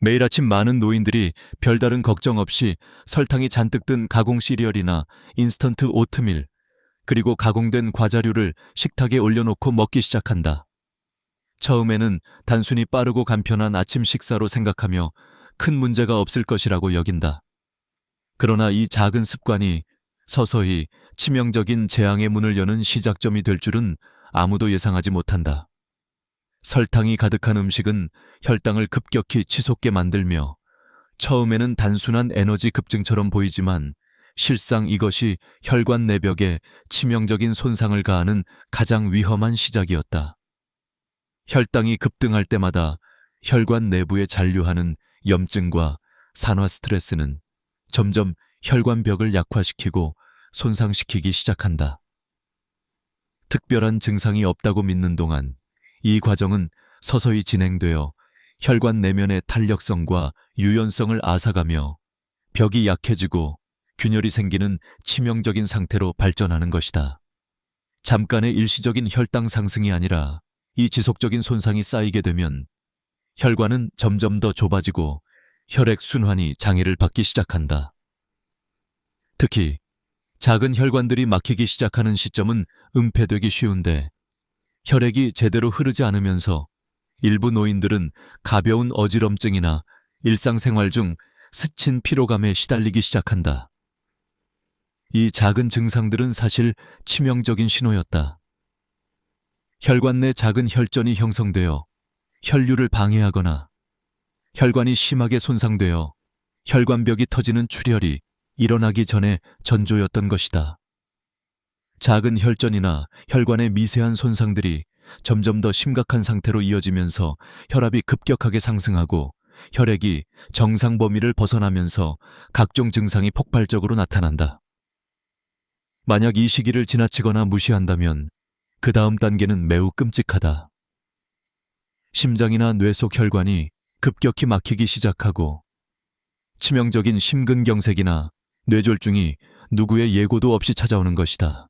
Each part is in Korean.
매일 아침 많은 노인들이 별다른 걱정 없이 설탕이 잔뜩 든 가공 시리얼이나 인스턴트 오트밀, 그리고 가공된 과자류를 식탁에 올려놓고 먹기 시작한다. 처음에는 단순히 빠르고 간편한 아침 식사로 생각하며 큰 문제가 없을 것이라고 여긴다. 그러나 이 작은 습관이 서서히 치명적인 재앙의 문을 여는 시작점이 될 줄은 아무도 예상하지 못한다. 설탕이 가득한 음식은 혈당을 급격히 치솟게 만들며 처음에는 단순한 에너지 급증처럼 보이지만 실상 이것이 혈관 내벽에 치명적인 손상을 가하는 가장 위험한 시작이었다. 혈당이 급등할 때마다 혈관 내부에 잔류하는 염증과 산화 스트레스는 점점 혈관벽을 약화시키고 손상시키기 시작한다. 특별한 증상이 없다고 믿는 동안 이 과정은 서서히 진행되어 혈관 내면의 탄력성과 유연성을 앗아가며 벽이 약해지고 균열이 생기는 치명적인 상태로 발전하는 것이다. 잠깐의 일시적인 혈당 상승이 아니라 이 지속적인 손상이 쌓이게 되면 혈관은 점점 더 좁아지고 혈액 순환이 장애를 받기 시작한다. 특히 작은 혈관들이 막히기 시작하는 시점은 은폐되기 쉬운데 혈액이 제대로 흐르지 않으면서 일부 노인들은 가벼운 어지럼증이나 일상생활 중 스친 피로감에 시달리기 시작한다. 이 작은 증상들은 사실 치명적인 신호였다. 혈관 내 작은 혈전이 형성되어 혈류를 방해하거나 혈관이 심하게 손상되어 혈관벽이 터지는 출혈이 일어나기 전에 전조였던 것이다. 작은 혈전이나 혈관의 미세한 손상들이 점점 더 심각한 상태로 이어지면서 혈압이 급격하게 상승하고 혈액이 정상 범위를 벗어나면서 각종 증상이 폭발적으로 나타난다. 만약 이 시기를 지나치거나 무시한다면 그 다음 단계는 매우 끔찍하다. 심장이나 뇌 속 혈관이 급격히 막히기 시작하고 치명적인 심근경색이나 뇌졸중이 누구의 예고도 없이 찾아오는 것이다.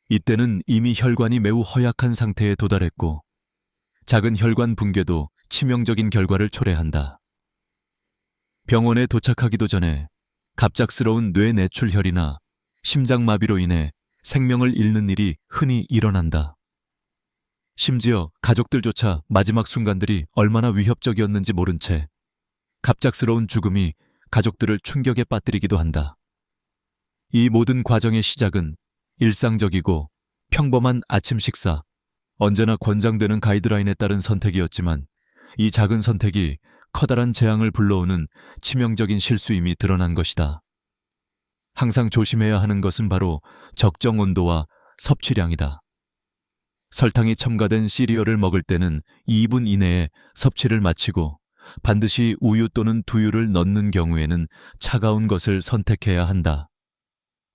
이때는 이미 혈관이 매우 허약한 상태에 도달했고 작은 혈관 붕괴도 치명적인 결과를 초래한다. 병원에 도착하기도 전에 갑작스러운 뇌 내출혈이나 심장마비로 인해 생명을 잃는 일이 흔히 일어난다. 심지어 가족들조차 마지막 순간들이 얼마나 위협적이었는지 모른 채 갑작스러운 죽음이 가족들을 충격에 빠뜨리기도 한다. 이 모든 과정의 시작은 일상적이고 평범한 아침 식사, 언제나 권장되는 가이드라인에 따른 선택이었지만 이 작은 선택이 커다란 재앙을 불러오는 치명적인 실수임이 드러난 것이다. 항상 조심해야 하는 것은 바로 적정 온도와 섭취량이다. 설탕이 첨가된 시리얼을 먹을 때는 2분 이내에 섭취를 마치고 반드시 우유 또는 두유를 넣는 경우에는 차가운 것을 선택해야 한다.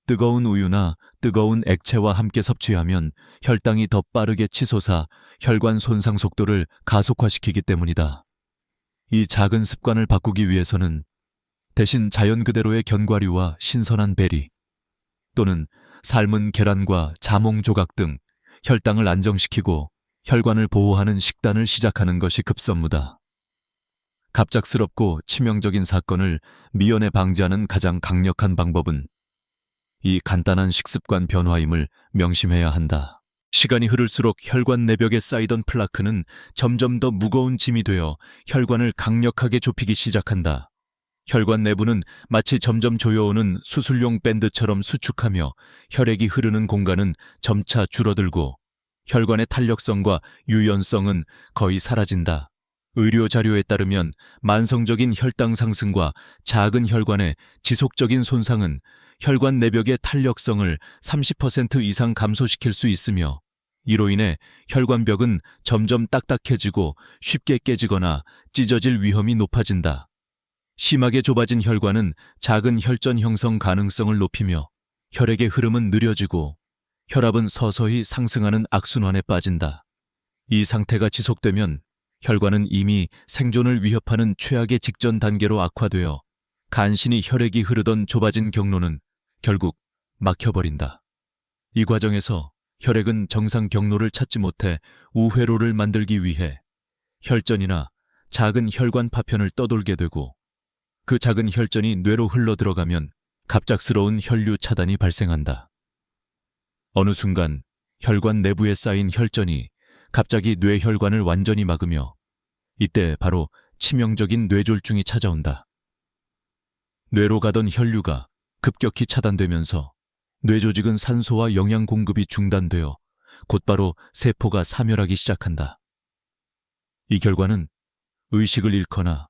뜨거운 우유나 뜨거운 액체와 함께 섭취하면 혈당이 더 빠르게 치솟아 혈관 손상 속도를 가속화시키기 때문이다. 이 작은 습관을 바꾸기 위해서는 대신 자연 그대로의 견과류와 신선한 베리 또는 삶은 계란과 자몽 조각 등 혈당을 안정시키고 혈관을 보호하는 식단을 시작하는 것이 급선무다. 갑작스럽고 치명적인 사건을 미연에 방지하는 가장 강력한 방법은 이 간단한 식습관 변화임을 명심해야 한다. 시간이 흐를수록 혈관 내벽에 쌓이던 플라크는 점점 더 무거운 짐이 되어 혈관을 강력하게 좁히기 시작한다. 혈관 내부는 마치 점점 조여오는 수술용 밴드처럼 수축하며 혈액이 흐르는 공간은 점차 줄어들고 혈관의 탄력성과 유연성은 거의 사라진다. 의료 자료에 따르면 만성적인 혈당 상승과 작은 혈관의 지속적인 손상은 혈관 내벽의 탄력성을 30% 이상 감소시킬 수 있으며 이로 인해 혈관벽은 점점 딱딱해지고 쉽게 깨지거나 찢어질 위험이 높아진다. 심하게 좁아진 혈관은 작은 혈전 형성 가능성을 높이며 혈액의 흐름은 느려지고 혈압은 서서히 상승하는 악순환에 빠진다. 이 상태가 지속되면 혈관은 이미 생존을 위협하는 최악의 직전 단계로 악화되어 간신히 혈액이 흐르던 좁아진 경로는 결국 막혀버린다. 이 과정에서 혈액은 정상 경로를 찾지 못해 우회로를 만들기 위해 혈전이나 작은 혈관 파편을 떠돌게 되고 그 작은 혈전이 뇌로 흘러들어가면 갑작스러운 혈류 차단이 발생한다. 어느 순간 혈관 내부에 쌓인 혈전이 갑자기 뇌혈관을 완전히 막으며 이때 바로 치명적인 뇌졸중이 찾아온다. 뇌로 가던 혈류가 급격히 차단되면서 뇌조직은 산소와 영양 공급이 중단되어 곧바로 세포가 사멸하기 시작한다. 이 결과는 의식을 잃거나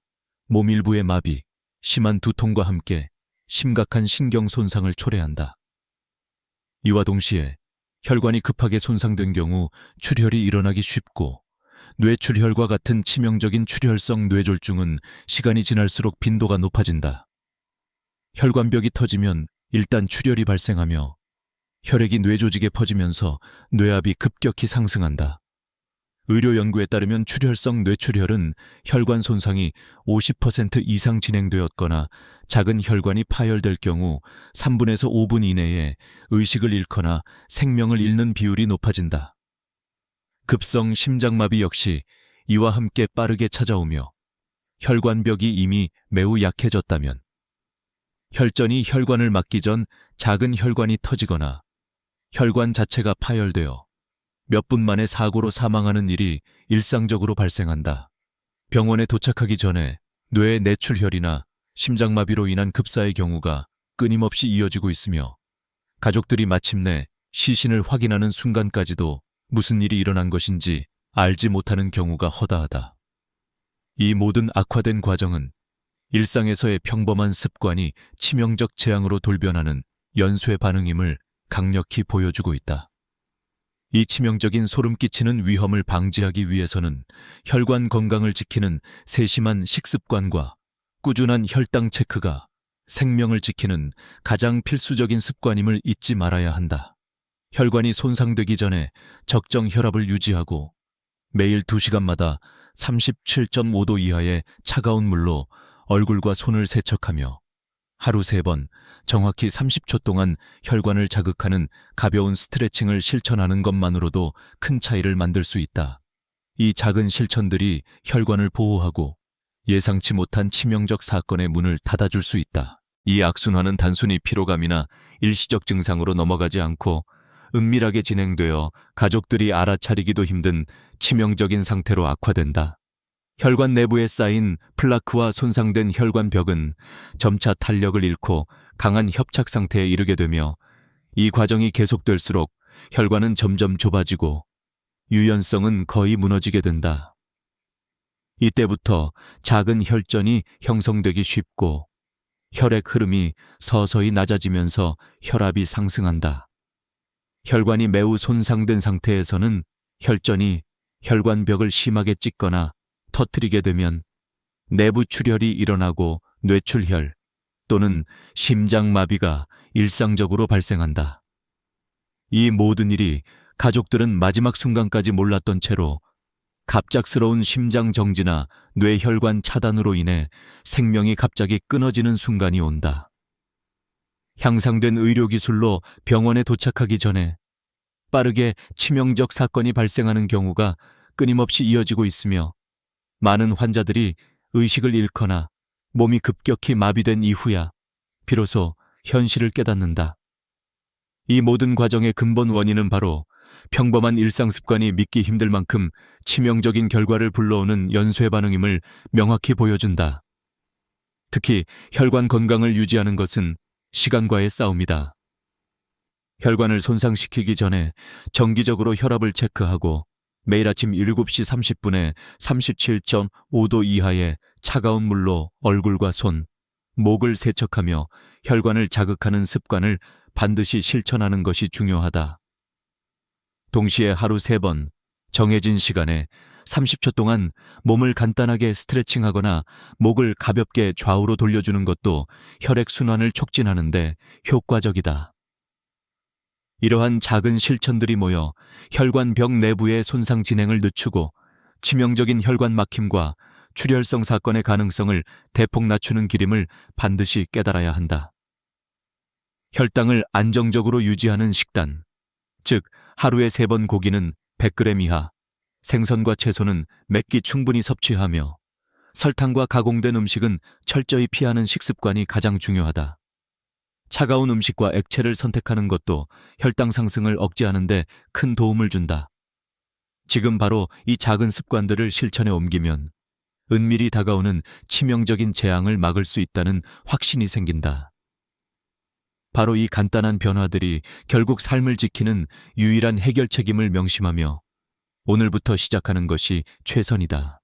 몸 일부의 마비, 심한 두통과 함께 심각한 신경 손상을 초래한다. 이와 동시에 혈관이 급하게 손상된 경우 출혈이 일어나기 쉽고 뇌출혈과 같은 치명적인 출혈성 뇌졸중은 시간이 지날수록 빈도가 높아진다. 혈관벽이 터지면 일단 출혈이 발생하며 혈액이 뇌조직에 퍼지면서 뇌압이 급격히 상승한다. 의료 연구에 따르면 출혈성 뇌출혈은 혈관 손상이 50% 이상 진행되었거나 작은 혈관이 파열될 경우 3분에서 5분 이내에 의식을 잃거나 생명을 잃는 비율이 높아진다. 급성 심장마비 역시 이와 함께 빠르게 찾아오며 혈관벽이 이미 매우 약해졌다면 혈전이 혈관을 막기 전 작은 혈관이 터지거나 혈관 자체가 파열되어 몇 분 만에 사고로 사망하는 일이 일상적으로 발생한다. 병원에 도착하기 전에 뇌 내출혈이나 심장마비로 인한 급사의 경우가 끊임없이 이어지고 있으며 가족들이 마침내 시신을 확인하는 순간까지도 무슨 일이 일어난 것인지 알지 못하는 경우가 허다하다. 이 모든 악화된 과정은 일상에서의 평범한 습관이 치명적 재앙으로 돌변하는 연쇄 반응임을 강력히 보여주고 있다. 이 치명적인 소름 끼치는 위험을 방지하기 위해서는 혈관 건강을 지키는 세심한 식습관과 꾸준한 혈당 체크가 생명을 지키는 가장 필수적인 습관임을 잊지 말아야 한다. 혈관이 손상되기 전에 적정 혈압을 유지하고 매일 2시간마다 37.5도 이하의 차가운 물로 얼굴과 손을 세척하며 하루 3번 정확히 30초 동안 혈관을 자극하는 가벼운 스트레칭을 실천하는 것만으로도 큰 차이를 만들 수 있다. 이 작은 실천들이 혈관을 보호하고 예상치 못한 치명적 사건의 문을 닫아줄 수 있다. 이 악순환은 단순히 피로감이나 일시적 증상으로 넘어가지 않고 은밀하게 진행되어 가족들이 알아차리기도 힘든 치명적인 상태로 악화된다. 혈관 내부에 쌓인 플라크와 손상된 혈관벽은 점차 탄력을 잃고 강한 협착 상태에 이르게 되며 이 과정이 계속될수록 혈관은 점점 좁아지고 유연성은 거의 무너지게 된다. 이때부터 작은 혈전이 형성되기 쉽고 혈액 흐름이 서서히 낮아지면서 혈압이 상승한다. 혈관이 매우 손상된 상태에서는 혈전이 혈관벽을 심하게 찢거나 터뜨리게 되면 내부 출혈이 일어나고 뇌출혈 또는 심장마비가 일상적으로 발생한다. 이 모든 일이 가족들은 마지막 순간까지 몰랐던 채로 갑작스러운 심장 정지나 뇌혈관 차단으로 인해 생명이 갑자기 끊어지는 순간이 온다. 향상된 의료기술로 병원에 도착하기 전에 빠르게 치명적 사건이 발생하는 경우가 끊임없이 이어지고 있으며 많은 환자들이 의식을 잃거나 몸이 급격히 마비된 이후야 비로소 현실을 깨닫는다. 이 모든 과정의 근본 원인은 바로 평범한 일상 습관이 믿기 힘들 만큼 치명적인 결과를 불러오는 연쇄 반응임을 명확히 보여준다. 특히 혈관 건강을 유지하는 것은 시간과의 싸움이다. 혈관을 손상시키기 전에 정기적으로 혈압을 체크하고 매일 아침 7시 30분에 37.5도 이하의 차가운 물로 얼굴과 손, 목을 세척하며 혈관을 자극하는 습관을 반드시 실천하는 것이 중요하다. 동시에 하루 3번 정해진 시간에 30초 동안 몸을 간단하게 스트레칭하거나 목을 가볍게 좌우로 돌려주는 것도 혈액순환을 촉진하는 데 효과적이다. 이러한 작은 실천들이 모여 혈관벽 내부의 손상 진행을 늦추고 치명적인 혈관 막힘과 출혈성 사건의 가능성을 대폭 낮추는 길임을 반드시 깨달아야 한다. 혈당을 안정적으로 유지하는 식단, 즉 하루에 3번 고기는 100g 이하, 생선과 채소는 몇 끼 충분히 섭취하며 설탕과 가공된 음식은 철저히 피하는 식습관이 가장 중요하다. 차가운 음식과 액체를 선택하는 것도 혈당 상승을 억제하는 데 큰 도움을 준다. 지금 바로 이 작은 습관들을 실천에 옮기면 은밀히 다가오는 치명적인 재앙을 막을 수 있다는 확신이 생긴다. 바로 이 간단한 변화들이 결국 삶을 지키는 유일한 해결책임을 명심하며 오늘부터 시작하는 것이 최선이다.